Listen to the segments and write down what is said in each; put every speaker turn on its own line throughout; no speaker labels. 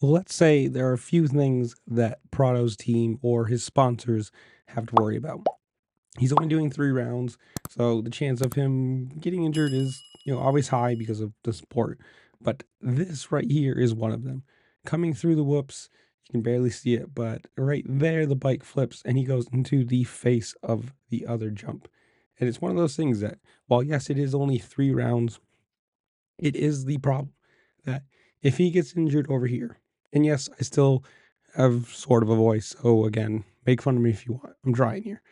Well, let's say there are a few things that Prado's team or his sponsors have to worry about. He's only doing 3 rounds, so the chance of him getting injured is, always high because of the sport. But this right here is one of them. Coming through the whoops, you can barely see it, but right there the bike flips and he goes into the face of the other jump. And it's one of those things that, while yes, it is only 3 rounds, it is the problem that if he gets injured over here, and yes, I still have sort of a voice, so again, make fun of me if you want. I'm trying here.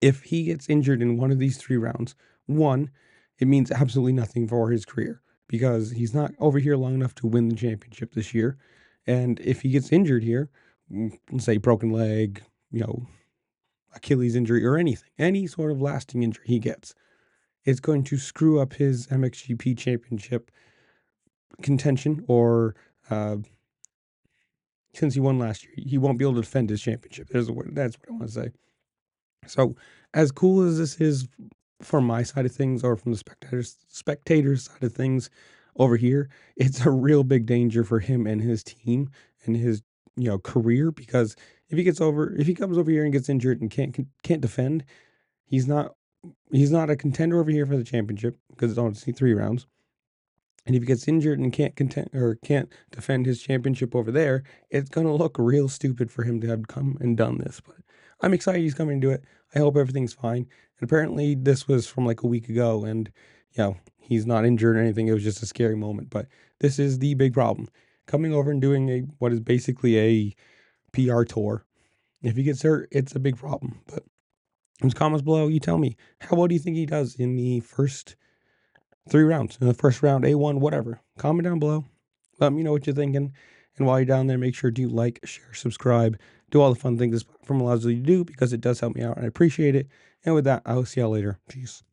If he gets injured in one of these 3 rounds, one, it means absolutely nothing for his career because he's not over here long enough to win the championship this year. And if he gets injured here, let's say broken leg, Achilles injury or anything, any sort of lasting injury he gets, it's going to screw up his MXGP championship contention, or since he won last year, he won't be able to defend his championship. There's a word. That's what I want to say. So, as cool as this is from my side of things, or from the spectators side of things over here, it's a real big danger for him and his team and his career, because if he comes over here and gets injured and can't defend, he's not a contender over here for the championship because it's only 3 rounds. And if he gets injured and can't defend his championship over there, it's gonna look real stupid for him to have come and done this. But I'm excited he's coming to it. I hope everything's fine. And apparently this was from like a week ago, and he's not injured or anything. It was just a scary moment. But this is the big problem. Coming over and doing what is basically a PR tour. If he gets hurt, it's a big problem. But in the comments below, you tell me, how well do you think he does in the first 3 rounds? In the first round, A1, whatever. Comment down below. Let me know what you're thinking. And while you're down there, make sure to like, share, subscribe, do all the fun things this platform allows you to do, because it does help me out and I appreciate it. And with that, I will see y'all later. Peace.